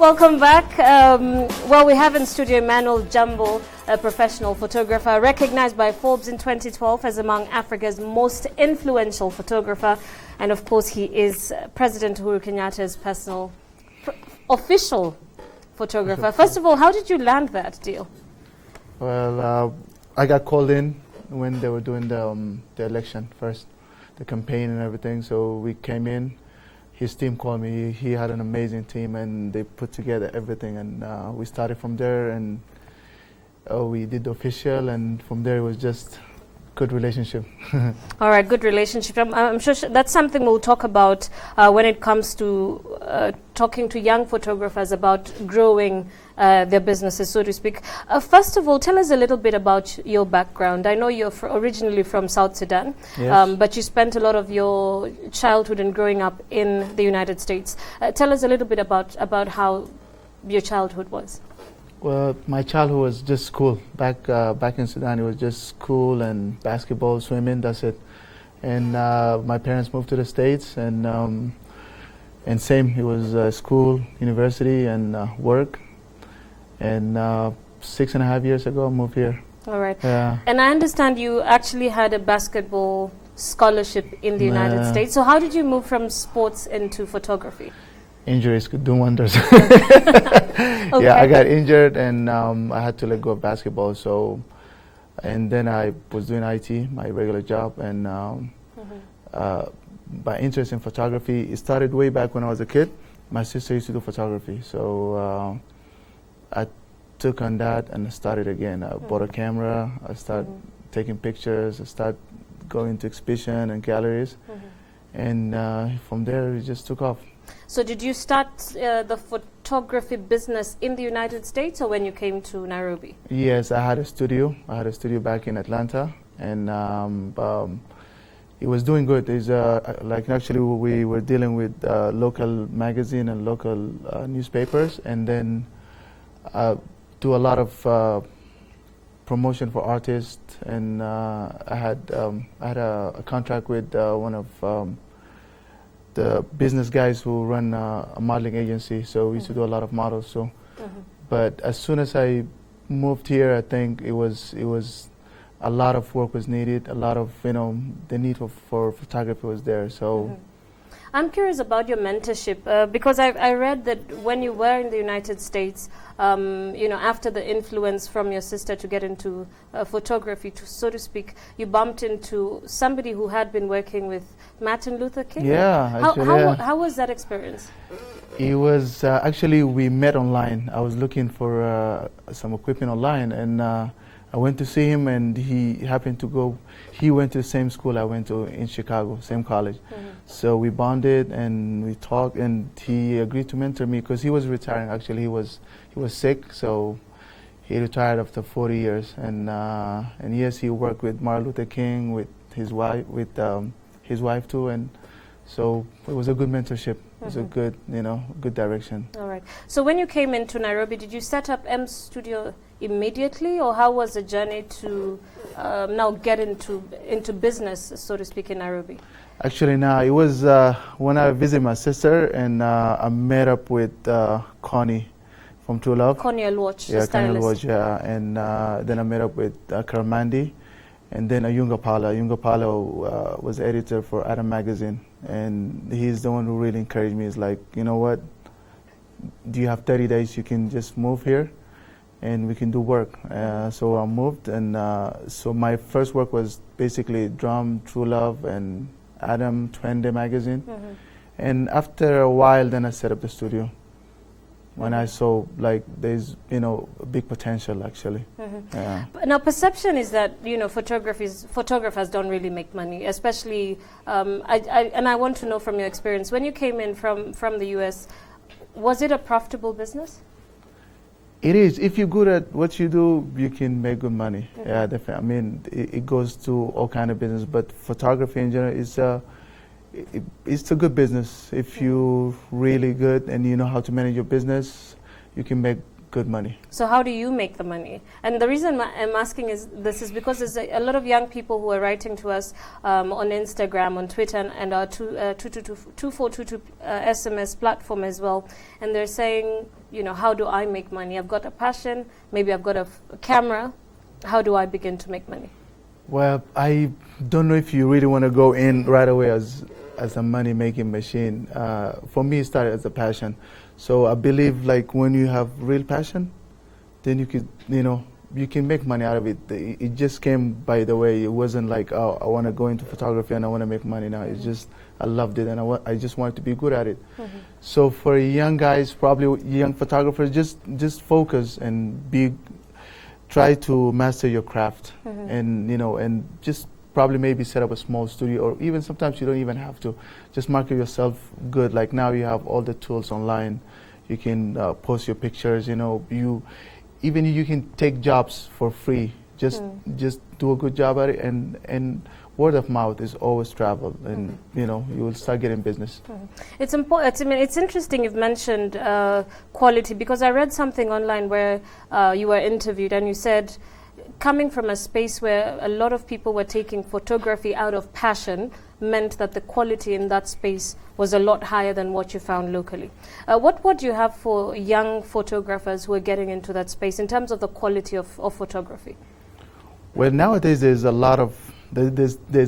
Welcome back. Well, we have in studio Emmanuel Jambo, a professional photographer recognized by Forbes in 2012 as among Africa's most influential photographer. And of course, he is President Uhuru Kenyatta's personal official photographer. First of all, how did you land that deal? Well, I got called in when they were doing the election first, the campaign and everything. So we came in. His team called me. He had an amazing team, and they put together everything. And we started from there, and we did the official, and from there it was just good relationship. All right, good relationship. I'm sure that's something we'll talk about when it comes to talking to young photographers about growing their businesses, so to speak. First of all, tell us a little bit about your background. I know you're originally from South Sudan, Yes. but you spent a lot of your childhood and growing up in the United States. Tell us a little bit about how your childhood was. Well, my childhood was just school. Back in Sudan, it was just school and basketball, swimming. That's it. And my parents moved to the States, and same. It was school, university, and work. And 6.5 years ago, I moved here. All right. Yeah. And I understand you actually had a basketball scholarship in the United States. So how did you move from sports into photography? Injuries could do wonders. Okay. Yeah, I got injured, and I had to let go of basketball. So, and then I was doing IT, my regular job, and my interest in photography, it started way back when I was a kid. My sister used to do photography, so I took on that and started again. I bought a camera. I started taking pictures. I started going to exhibition and galleries, and from there it just took off. So did you start the photography business in the United States or when you came to Nairobi? Yes, I had a studio. I had a studio back in Atlanta, and it was doing good. It's like actually we were dealing with local magazine and local newspapers, and then do a lot of promotion for artists. And I had a contract with one of the business guys who run a modeling agency, so we used to do a lot of models. So, but as soon as I moved here, I think it was a lot of work was needed. A lot of the need for photography was there. So. I'm curious about your mentorship because I read that when you were in the United States, after the influence from your sister to get into photography, so to speak, you bumped into somebody who had been working with Martin Luther King. Yeah, actually, how was that experience? It was actually we met online. I was looking for some equipment online, and I went to see him, and he happened to go. He went to the same school I went to in Chicago, same college. So we bonded and we talked, and he agreed to mentor me because he was retiring. Actually, he was sick, so he retired after 40 years. And yes, he worked with Martin Luther King, with his wife too, and so it was a good mentorship. It was a good, good direction. All right. So when you came into Nairobi, did you set up M Studio immediately, or how was the journey to now get into business, so to speak, in Nairobi? Actually, no, it was when I visited my sister, and I met up with Connie from True Love. Connie Alwatch, yeah, the stylist. Connie Alwatch, yeah, and then I met up with Karamandi, and then Ayunga Pala. Ayunga Pala was editor for Adam Magazine, and he's the one who really encouraged me. He's like, you know what, do you have 30 days? You can just move here, and we can do work. So I moved, and so my first work was basically Drum, True Love, and Adam, Twende Magazine. And after a while, then I set up the studio. When I saw like there's a big potential actually. Yeah. Now perception is that photographers don't really make money, especially I want to know from your experience when you came in from the US, was it a profitable business? It is. If you're good at what you do, you can make good money. Yeah, definitely. I mean, it goes to all kind of business, but photography in general is it's a good business. If you're really good and you know how to manage your business, you can make good money. So how do you make the money? And the reason I'm asking is because there's a lot of young people who are writing to us on Instagram, on Twitter, and our 2422 SMS platform as well. And they're saying, you know, how do I make money? I've got a passion, maybe I've got a camera. How do I begin to make money? Well, I don't know if you really want to go in right away as a money-making machine. For me, it started as a passion. So I believe, like, when you have real passion, then you could, you can make money out of it. It just came by the way. It wasn't like, oh, I want to go into photography and I want to make money now. It's just, I loved it and I just wanted to be good at it. So for young guys, probably young photographers, just focus and try to master your craft, and and just probably maybe set up a small studio, or even sometimes you don't even have to. Just market yourself good. Like now you have all the tools online. You can post your pictures. You can take jobs for free. Just do a good job at it, and word of mouth is always travel, and you will start getting business. It's important. I mean, it's interesting you've mentioned quality, because I read something online where you were interviewed and you said, coming from a space where a lot of people were taking photography out of passion meant that the quality in that space was a lot higher than what you found locally. What would you have for young photographers who are getting into that space in terms of the quality of photography? Well, nowadays there's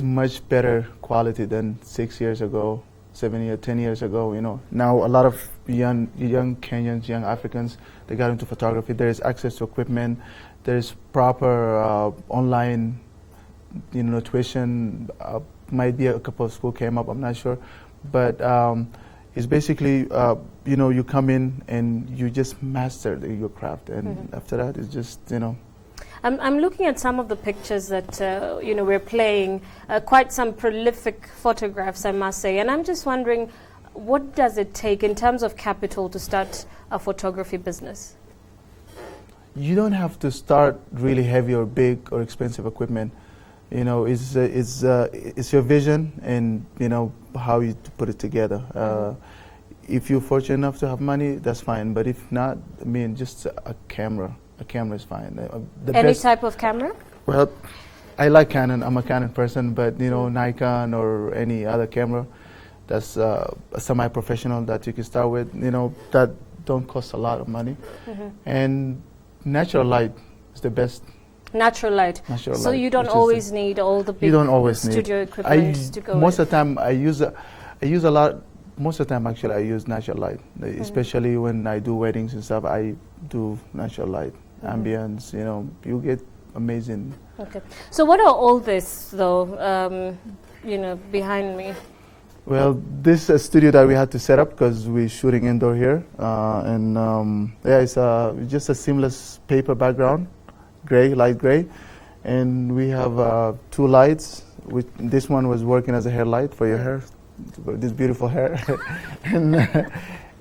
much better quality than 6 years ago, 7 years, 10 years ago. Now a lot of young Kenyans, young Africans, they got into photography. There is access to equipment. There is proper online, tuition. Might be a couple of schools came up. I'm not sure, but it's basically you come in and you just master your craft, and after that it's just I'm looking at some of the pictures that we're playing, quite some prolific photographs, I must say, and I'm just wondering, what does it take in terms of capital to start a photography business? You don't have to start really heavy or big or expensive equipment. It's your vision and how you put it together. If you're fortunate enough to have money, that's fine. But if not, I mean, just a camera. A camera is fine. Any type of camera? Well, I like Canon. I'm a Canon person, but Nikon or any other camera that's a semi-professional that you can start with. That don't cost a lot of money, and natural light is the best. Natural light. So you don't always need all the big studio equipment to go. Most of the time, I use a lot. Most of the time, actually, I use natural light, especially when I do weddings and stuff. I do natural light, ambience. You get amazing. Okay. So what are all this though? Behind me. Well, this is a studio that we had to set up because we're shooting indoor here, it's just a seamless paper background, light gray, and we have 2 lights. This one was working as a hair light for your hair, this beautiful hair,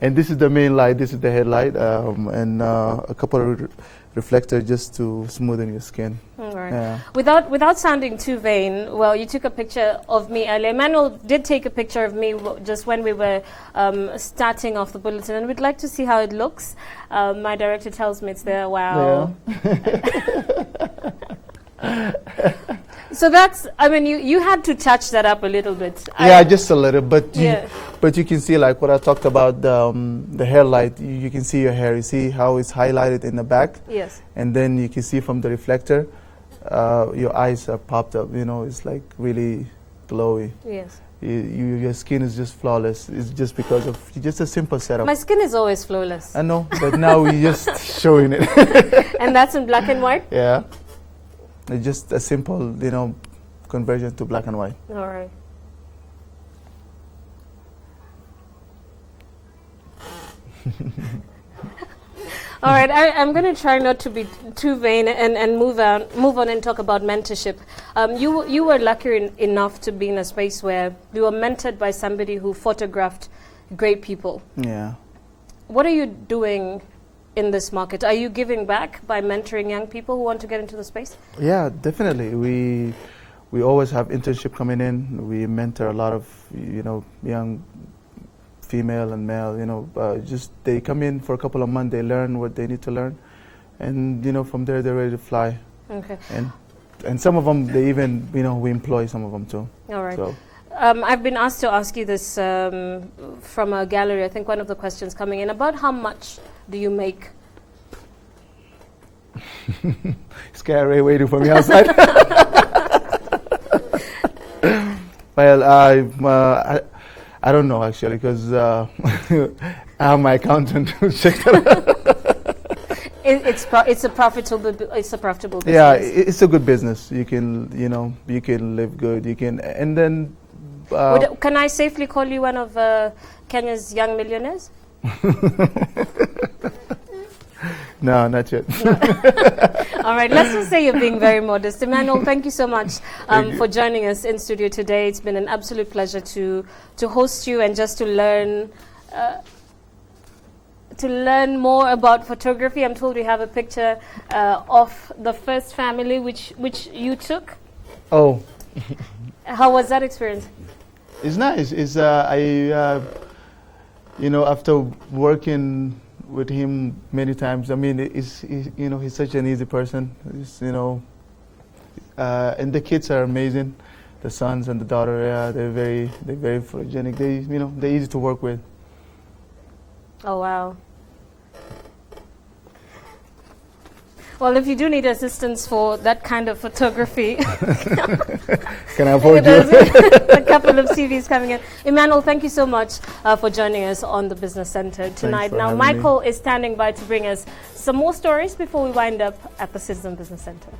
and this is the main light. This is the headlight, and a couple of reflectors just to smoothen your skin. All right. Yeah. Without sounding too vain, well, you took a picture of me earlier. Emmanuel did take a picture of me just when we were starting off the bulletin, and we'd like to see how it looks. My director tells me it's there. Wow. Yeah. So that's, you had to touch that up a little bit. Yeah, just a little, but you can see, like what I talked about, the hair light, you can see your hair. You see how it's highlighted in the back? Yes. And then you can see from the reflector, your eyes are popped up, it's like really glowy. Yes. Your skin is just flawless. It's just because of just a simple setup. My skin is always flawless. I know, but now we're just showing it. And that's in black and white? Yeah. It's just a simple, conversion to black and white. All right. All right, I'm going to try not to be too vain and move on and talk about mentorship. You were lucky enough to be in a space where you were mentored by somebody who photographed great people. Yeah. What are you doing in this market? Are you giving back by mentoring young people who want to get into the space? Yeah, definitely. We always have internship coming in. We mentor a lot of young female and male. Just they come in for a couple of months, they learn what they need to learn, and from there they're ready to fly. Okay. And some of them, they even, we employ some of them too. All right. So. I've been asked to ask you this from a gallery. I think one of the questions coming in about how much do you make? Scary waiting for me outside. Well, I don't know actually, because I have my accountant who checked it out. It's a profitable business. Yeah, it's a good business. You can you can live good. You can, and then. Can I safely call you one of Kenya's young millionaires? No, not yet. No. All right, let's just say you're being very modest. Emmanuel, thank you so much for joining us in studio today. It's been an absolute pleasure to host you and just to learn more about photography. I'm told we have a picture of the first family which you took. Oh. How was that experience? It's nice. It's after working with him many times. I mean, he's such an easy person. And the kids are amazing. The sons and the daughter, yeah, they're very photogenic. They're easy to work with. Oh wow. Well, if you do need assistance for that kind of photography, can I afford you? A couple of CVs coming in. Emmanuel, thank you so much for joining us on the Business Center tonight. Now, Michael is standing by to bring us some more stories before we wind up at the Citizen Business Center.